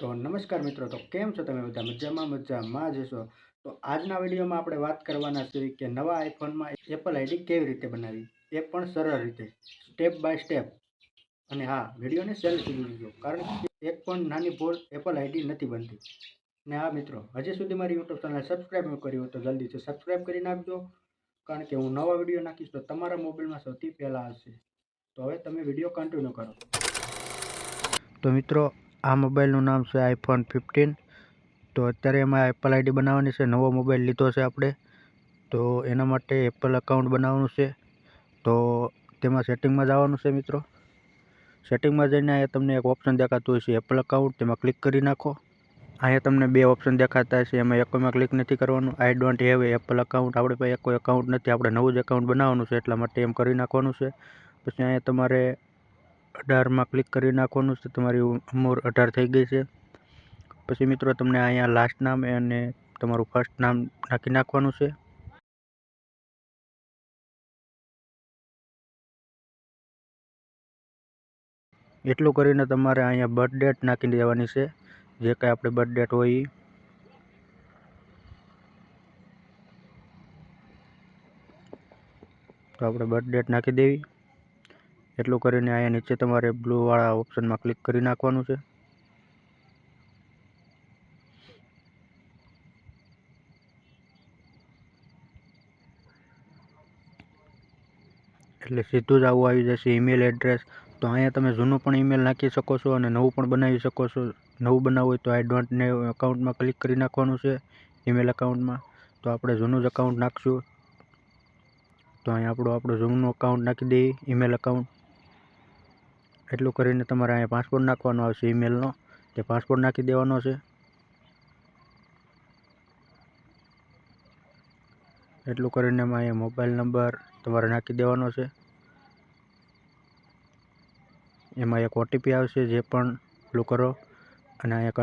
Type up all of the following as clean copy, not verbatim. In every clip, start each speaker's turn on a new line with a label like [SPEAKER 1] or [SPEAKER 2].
[SPEAKER 1] તો નમસ્કાર મિત્રો, તો કેમ છો તમે બધા? મજામાં જશો. તો આજના વિડીયોમાં આપણે વાત કરવાના છે કે નવા આઈફોનમાં એપલ આઈડી કેવી રીતે બનાવી, એ પણ સરળ રીતે, સ્ટેપ બાય સ્ટેપ. અને હા, વિડીયોને છેલ્લે સુધી જોજો, કારણ કે એક પણ નાની ભૂલ એપલ આઈડી નથી બનતી. ને હા મિત્રો, હજી સુધી મારી યુટ્યુબ ચેનલ સબસ્ક્રાઈબ ન કરી હોય તો જલ્દીથી સબસ્ક્રાઈબ કરી નાખજો, કારણ કે હું નવા વિડીયો નાખીશ તો તમારા મોબાઈલમાં સૌથી પહેલાં આવશે. તો હવે તમે વિડીયો કન્ટિન્યુ કરો. તો મિત્રો, આ મોબાઈલનું નામ છે આઈફોન 15. તો અત્યારે એમાં એપલ આઈડી બનાવવાની છે. નવો મોબાઈલ લીધો છે આપણે, તો એના માટે એપલ અકાઉન્ટ બનાવવાનું છે. તો તેમાં સેટિંગમાં જવાનું છે મિત્રો. સેટિંગમાં જઈને અહીંયા તમને એક ઓપ્શન દેખાતું હોય છે એપલ અકાઉન્ટ, તેમાં ક્લિક કરી નાખો. અહીંયા તમને બે ઓપ્શન દેખાતા હશે, એમાં એકમાં ક્લિક નથી કરવાનું. I don't have Apple account, આપણે પાસે કોઈ અકાઉન્ટ નથી, આપણે નવું જ અકાઉન્ટ બનાવવાનું છે, એટલા માટે એમ કરી નાખવાનું છે. પછી અહીંયા તમારે 18માં ક્લિક કરી નાખવાનું છે. તમારી ઉંમર 18 થઈ ગઈ છે. પછી મિત્રો તમને અહીંયા લાસ્ટ નામ અને તમારું ફર્સ્ટ નામ નાખી નાખવાનું છે. એટલું કરીને તમારે અહીંયા બર્થ ડેટ નાખી દેવાની છે, જે કાંઈ આપણે બર્થ ડેટ હોય એ. તો આપણે બર્થ ડેટ નાખી દેવી. એટલું કરીને અહીંયા નીચે તમારે બ્લુવાળા ઓપ્શનમાં ક્લિક કરી નાખવાનું છે. એટલે સીધું જ આવું આવી જશે ઈમેલ એડ્રેસ. તો અહીંયા તમે જૂનું પણ ઈમેલ નાખી શકો છો અને નવું પણ બનાવી શકો છો. નવું બનાવવું હોય તો આઈ ડોન્ટ નેવ અકાઉન્ટમાં ક્લિક કરી નાખવાનું છે, ઈમેલ અકાઉન્ટમાં. તો આપણે જૂનું જ અકાઉન્ટ નાખશું. તો અહીંયા આપણું જૂનું અકાઉન્ટ નાખી દઈએ, ઈમેલ અકાઉન્ટ. એટલું કરીને તમારે અહીંયા પાસવર્ડ નાખવાનો આવશે ઈમેલનો, તે પાસવર્ડ નાખી દેવાનો છે. એટલું કરીને એમાં અહીંયા મોબાઈલ નંબર તમારે નાખી દેવાનો છે. એમાં એક ઓટીપી આવશે, જે પણ પેલું કરો. અને અહીંયા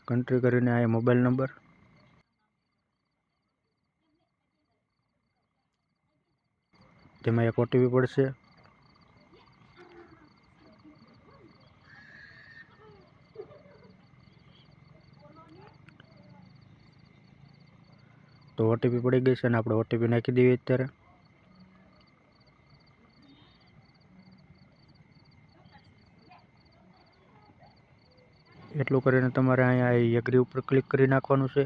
[SPEAKER 1] કન્ટ્રી કરીને અહીંયા મોબાઈલ નંબર. તેમાં એક ઓટીપી પડશે. તો ઓટીપી પડી ગઈ છે અને આપણે ઓટીપી નાખી દઈએ અત્યારે. એટલું કરીને તમારે અહીંયા એગ્રી ઉપર ક્લિક કરી નાખવાનું છે.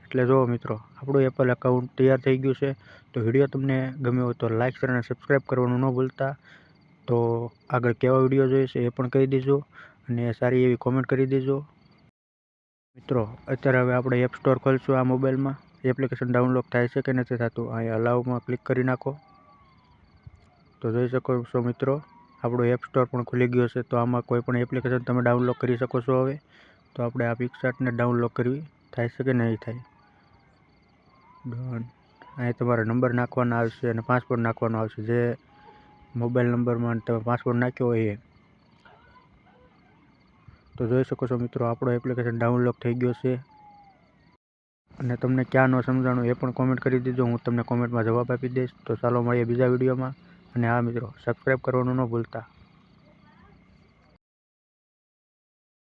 [SPEAKER 1] એટલે જુઓ મિત્રો, આપણું એપલ એકાઉન્ટ તૈયાર થઈ ગયું છે. તો વિડીયો તમને ગમ્યો હોય તો લાઇક શેર અને સબસ્ક્રાઈબ કરવાનું ન ભૂલતા. તો આગળ કેવા વિડીયો જોઈએ છે એ પણ કહી દેજો, અને સારી એવી કોમેન્ટ કરી દેજો. મિત્રો, અત્યારે હવે આપણે એપ સ્ટોર ખોલશું આ મોબાઈલમાં. એપ્લિકેશન ડાઉનલોડ થાય છે કે નથી થતું, અહીંયા અલાઉમાં ક્લિક કરી નાખો. તો જોઈ શકો છો મિત્રો, આપણો એપ સ્ટોર પણ ખુલી ગયો છે. તો આમાં કોઈ પણ એપ્લિકેશન તમે ડાઉનલોડ કરી શકો છો હવે. તો આપણે આ પિક્સાર્ટને ડાઉનલોડ કરવી, થાય છે કે નહીં થાય. ડન. અહીં તમારે નંબર નાખવાના આવશે અને પાસવર્ડ નાખવાનો આવશે, જે મોબાઈલ નંબરમાં તમે પાસવર્ડ નાખ્યો હોય એ. તો જોઈ શકો છો મિત્રો, આપણો એપ્લિકેશન ડાઉનલોડ થઈ ગયો છે. અને તમને ક્યાં ન સમજાણું એ પણ કોમેન્ટ કરી દેજો, હું તમને કોમેન્ટમાં જવાબ આપી દઈશ. તો ચાલો મળીએ બીજા વિડીયોમાં. અને હા મિત્રો, સબસ્ક્રાઈબ કરવાનું ન ભૂલતા.